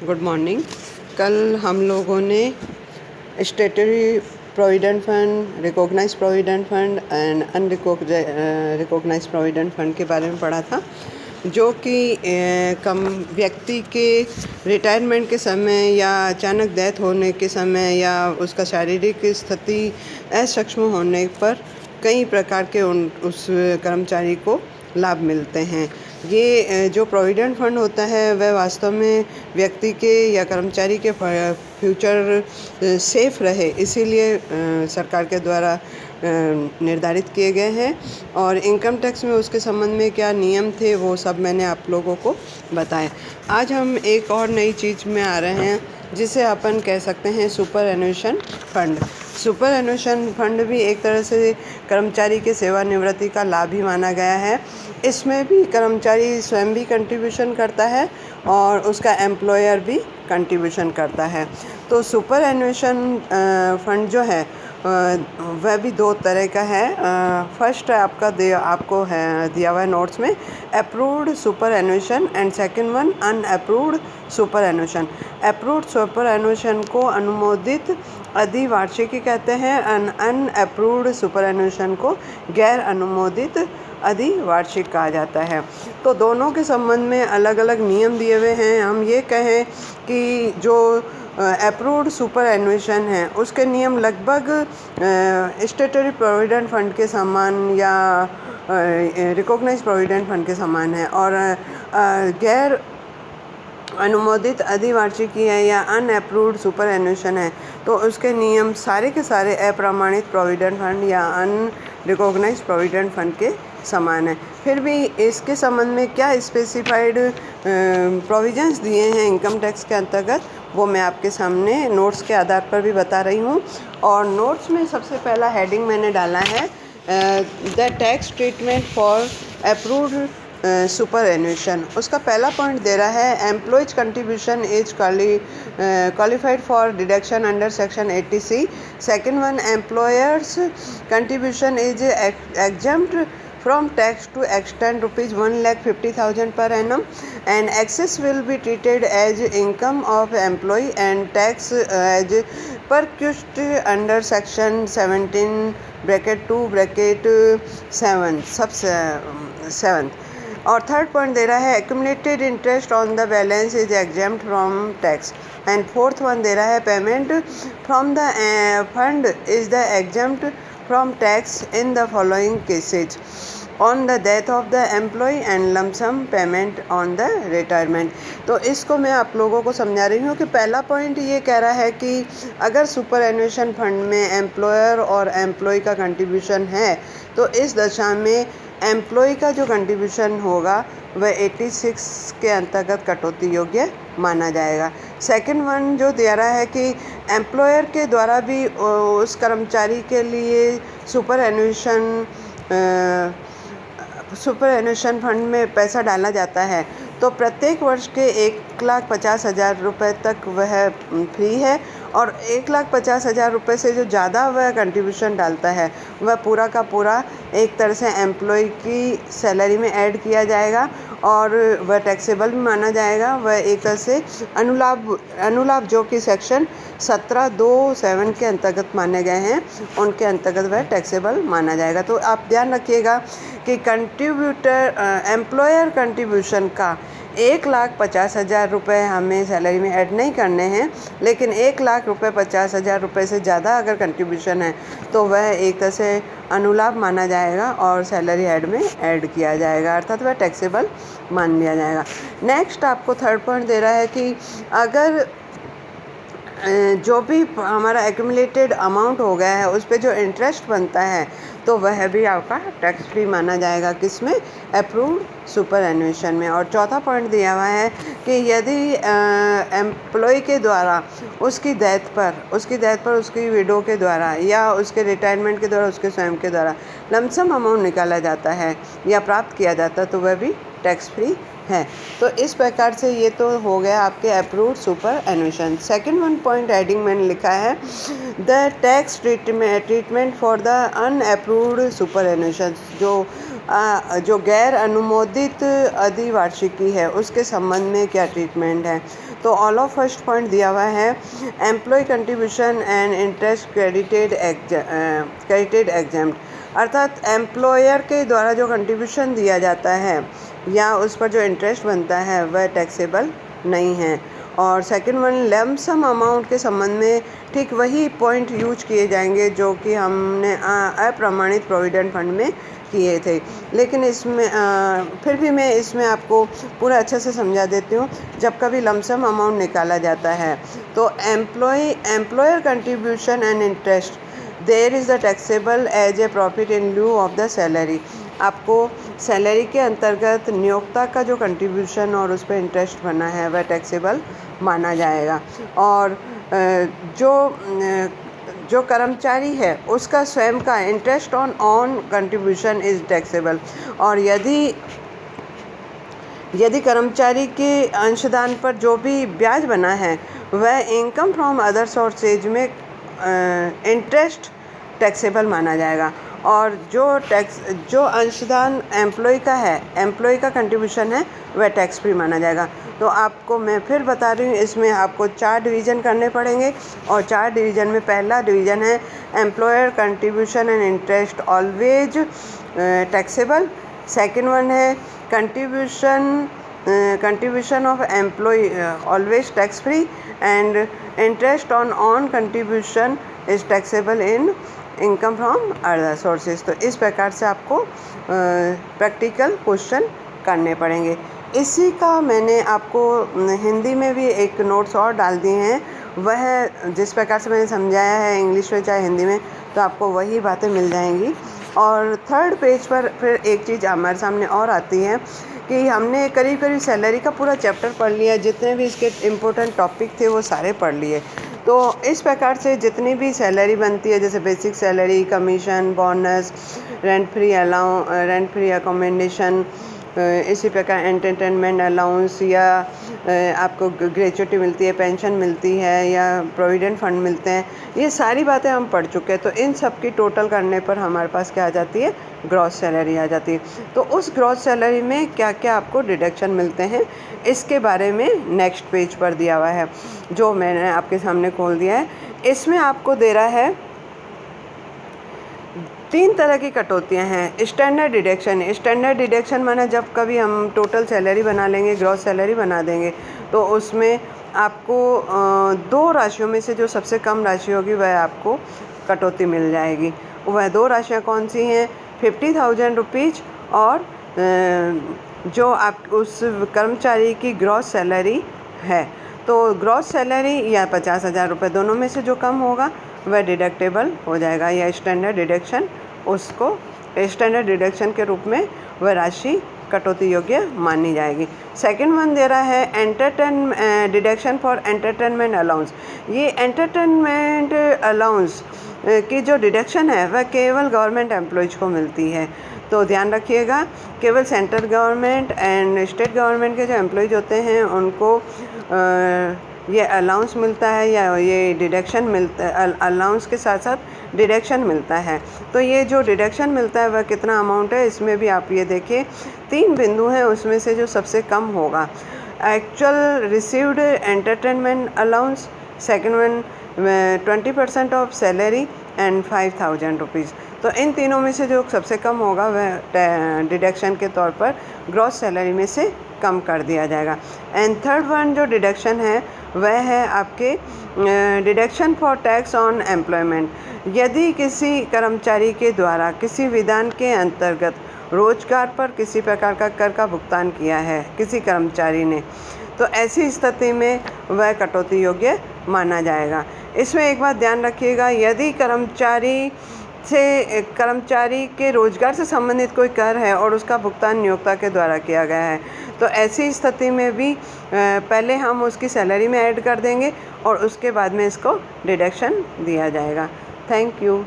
Good morning. कल हम लोगों ने statutory provident fund, recognised provident fund and unrecognised provident fund के बारे में पढ़ा था, जो कि कम व्यक्ति के रिटायरमेंट के समय या अचानक डेथ होने के समय या उसका शारीरिक स्थिति असक्षम होने पर कई प्रकार के उस कर्मचारी को लाभ मिलते हैं। ये जो प्रोविडेंट फंड होता है वह वास्तव में व्यक्ति के या कर्मचारी के फ्यूचर सेफ रहे, इसीलिए सरकार के द्वारा निर्धारित किए गए हैं। और इनकम टैक्स में उसके संबंध में क्या नियम थे वो सब मैंने आप लोगों को बताया। आज हम एक और नई चीज़ में आ रहे हैं जिसे अपन कह सकते हैं सुपर एन्युएशन फंड। सुपर एन्युएशन फंड भी एक तरह से कर्मचारी के सेवानिवृत्ति का लाभ ही माना गया है। इसमें भी कर्मचारी स्वयं भी कंट्रीब्यूशन करता है और उसका एम्प्लॉयर भी कंट्रीब्यूशन करता है। तो सुपर एन्युएशन फंड जो है वह भी दो तरह का है। फर्स्ट आपको दिया हुआ है नोट्स में, approved superannuation, and second one unapproved superannuation. Approved superannuation को अनुमोदित अधिवार्षिकी कहते हैं, अनअप्रूव्ड सुपर एन्युएशन को गैर अनुमोदित अधिवार्षिक कहा जाता है। तो दोनों के संबंध में अलग अलग नियम दिए हुए हैं। हम ये कहें कि जो अप्रूव्ड सुपर एन्युएशन है उसके नियम लगभग स्टेटरी प्रोविडेंट फंड के समान या रिकॉग्नाइज्ड प्रोविडेंट फंड के समान है, और गैर अनुमोदित अधिवार्षिकी है या अनअप्रूव्ड सुपर एन्युएशन है तो उसके नियम सारे के सारे अप्रमाणित प्रोविडेंट फंड या अनरिकॉग्नाइज्ड प्रोविडेंट फंड के समान है। फिर भी इसके संबंध में क्या स्पेसिफाइड प्रोविजंस दिए हैं इनकम टैक्स के अंतर्गत, वो मैं आपके सामने नोट्स के आधार पर भी बता रही हूँ। और नोट्स में सबसे पहला हेडिंग मैंने डाला है the tax treatment for approved superannuation. उसका पहला पॉइंट दे रहा है employee's contribution is qualified for deduction under section 80C। Second one, employer's contribution is exempt from tax to extent rupees 1,50,000 per annum, and excess will be treated as income of employee and tax as perquisite under section 17(2)(7) sub 7। और third point दे रहा है accumulated interest on the balance is exempt from tax. And fourth one दे रहा है payment from the fund is the exempt from tax in the following cases on the death of the employee and lump sum payment on the retirement. तो इसको मैं आप लोगों को समझा रही हूँ कि पहला पॉइंट ये कह रहा है कि अगर सुपर एन्युएशन फंड में एम्प्लॉयर और एम्प्लॉय का कंट्रीब्यूशन है तो इस दशा में एम्प्लॉय का जो कंट्रीब्यूशन होगा वह 86 के अंतर्गत कटौती योग्य माना जाएगा। सेकंड वन जो दे रहा है कि एम्प्लॉयर के द्वारा भी उस कर्मचारी के लिए सुपर एन्युएशन फंड में पैसा डाला जाता है तो प्रत्येक वर्ष के 1,50,000 रुपये तक वह फ्री है, और 1,50,000 रुपये से जो ज़्यादा वह कंट्रीब्यूशन डालता है वह पूरा का पूरा एक तरह से एम्प्लॉय की सैलरी में ऐड किया जाएगा और वह टैक्सेबल भी माना जाएगा। वह एक तरह से अनुलाभ जो कि सेक्शन 17(2)(7) के अंतर्गत माने गए हैं उनके अंतर्गत वह टैक्सेबल माना जाएगा। तो आप ध्यान रखिएगा कि एम्प्लॉयर कंट्रीब्यूशन का 1,50,000 रुपये हमें सैलरी में ऐड नहीं करने हैं, लेकिन 1,50,000 रुपये से ज़्यादा अगर कंट्रीब्यूशन है तो वह एक तरह से अनुलाभ माना जाएगा और सैलरी हेड में ऐड किया जाएगा, अर्थात वह टैक्सेबल मान लिया जाएगा। नेक्स्ट आपको थर्ड पॉइंट दे रहा है कि अगर जो भी हमारा एक्यूमुलेटेड अमाउंट हो गया है उस पे जो इंटरेस्ट बनता है तो वह भी आपका टैक्स फ्री माना जाएगा, किसमें, अप्रूव्ड सुपर एन्युएशन में। और चौथा पॉइंट दिया हुआ है कि यदि एम्प्लॉय के द्वारा उसकी डेथ पर उसकी विडो के द्वारा या उसके रिटायरमेंट के द्वारा उसके स्वयं के द्वारा लमसम अमाउंट निकाला जाता है या प्राप्त किया जाता है तो वह भी टैक्स फ्री है। तो इस प्रकार से ये तो हो गया आपके approved superannuation. Second one point heading मैंने लिखा है the tax treatment for the unapproved superannuation. जो गैर अनुमोदित अधिवार्षिकी है उसके संबंध में क्या ट्रीटमेंट है। तो ऑल ऑफ फर्स्ट पॉइंट दिया हुआ है employee contribution and interest credited exempt, अर्थात एम्प्लॉयर के द्वारा जो कंट्रीब्यूशन दिया जाता है या उस पर जो इंटरेस्ट बनता है वह टैक्सेबल नहीं है। और second one, lump sum amount के संबंध में ठीक वही पॉइंट यूज किए जाएंगे जो कि हमने अप्रमाणित प्रोविडेंट फंड में किए थे, लेकिन इसमें फिर भी मैं इसमें आपको पूरा अच्छे से समझा देती हूँ। जब कभी लमसम अमाउंट निकाला जाता है तो employer contribution and interest there is the taxable as a profit in lieu of the salary. आपको सैलरी के अंतर्गत नियोक्ता का जो कंट्रीब्यूशन और उस पर इंटरेस्ट बना है वह टैक्सेबल माना जाएगा। और जो कर्मचारी है उसका स्वयं का interest on contribution is taxable. और यदि कर्मचारी के अंशदान पर जो भी ब्याज बना है वह इनकम फ्रॉम अदर सोर्सेज में इंटरेस्ट टैक्सेबल माना जाएगा। और जो अंशदान एम्प्लॉय का है, एम्प्लॉय का कंट्रीब्यूशन है, वह टैक्स फ्री माना जाएगा। तो आपको मैं फिर बता रही हूँ, इसमें आपको 4 डिवीज़न करने पड़ेंगे। और 4 डिवीज़न में पहला डिवीज़न है employer contribution and interest always taxable. Second one है contribution of employee always tax free and interest on contribution is taxable in income from other sources. तो इस प्रकार से आपको प्रैक्टिकल क्वेश्चन करने पड़ेंगे। इसी का मैंने आपको हिंदी में भी एक नोट्स और डाल दिए हैं, वह जिस प्रकार से मैंने समझाया है इंग्लिश में चाहे हिंदी में, तो आपको वही बातें मिल जाएंगी। और थर्ड पेज पर फिर एक चीज़ हमारे सामने और आती है कि हमने करीब सैलरी का पूरा चैप्टर पढ़ लिया, जितने भी इसके इम्पोर्टेंट टॉपिक थे वो सारे पढ़ लिए। तो इस प्रकार से जितनी भी सैलरी बनती है, जैसे basic salary, commission, bonus, rent free accommodation, इसी प्रकार एंटरटेनमेंट अलाउंस या आपको ग्रेच्युटी मिलती है, पेंशन मिलती है या प्रोविडेंट फंड मिलते हैं, ये सारी बातें हम पढ़ चुके हैं। तो इन सब की टोटल करने पर हमारे पास क्या आ जाती है, ग्रॉस सैलरी आ जाती है। तो उस ग्रॉस सैलरी में क्या क्या आपको डिडक्शन मिलते हैं, इसके बारे में नेक्स्ट पेज पर दिया हुआ है, जो मैंने आपके सामने खोल दिया है। इसमें आपको दे रहा है 3 तरह की कटौतियाँ हैं। स्टैंडर्ड डिडक्शन माना जब कभी हम टोटल सैलरी बना लेंगे, ग्रॉस सैलरी बना देंगे, तो उसमें आपको 2 राशियों में से जो सबसे कम राशि होगी वह आपको कटौती मिल जाएगी। वह 2 राशियाँ कौन सी हैं? 50,000 रुपीज़ और जो आप उस कर्मचारी की ग्रॉस सैलरी है। तो ग्रॉस सैलरी या 50,000 रुपये, दोनों में से जो कम होगा वह डिडक्टेबल हो जाएगा, या स्टैंडर्ड डिडक्शन, उसको स्टैंडर्ड डिडक्शन के रूप में वह राशि कटौती योग्य मानी जाएगी। सेकंड वन दे रहा है डिडक्शन फॉर एंटरटेनमेंट अलाउंस। ये एंटरटेनमेंट अलाउंस की जो डिडक्शन है वह केवल गवर्नमेंट एम्प्लॉयज़ को मिलती है। तो ध्यान रखिएगा, केवल central government and state government के जो एम्प्लॉयज़ होते हैं उनको ये अलाउंस मिलता है, या ये डिडक्शन मिलता है, अलाउंस के साथ साथ डिडक्शन मिलता है। तो ये जो डिडक्शन मिलता है वह कितना अमाउंट है, इसमें भी आप ये देखिए 3 बिंदु हैं, उसमें से जो सबसे कम होगा actual received entertainment allowance, second one 20% of salary and 5,000 rupees. तो इन तीनों में से जो सबसे कम होगा वह डिडक्शन के तौर पर ग्रॉस सैलरी में से कम कर दिया जाएगा। एंड थर्ड वन जो डिडक्शन है वह है आपके deduction for tax on employment. यदि किसी कर्मचारी के द्वारा किसी विधान के अंतर्गत रोजगार पर किसी प्रकार का कर का भुगतान किया है किसी कर्मचारी ने, तो ऐसी स्थिति में वह कटौती योग्य माना जाएगा। इसमें एक बात ध्यान रखिएगा, यदि कर्मचारी के रोजगार से संबंधित कोई कर है और उसका भुगतान नियोक्ता के द्वारा किया गया है, तो ऐसी स्थिति में भी पहले हम उसकी सैलरी में ऐड कर देंगे और उसके बाद में इसको डिडक्शन दिया जाएगा। Thank you.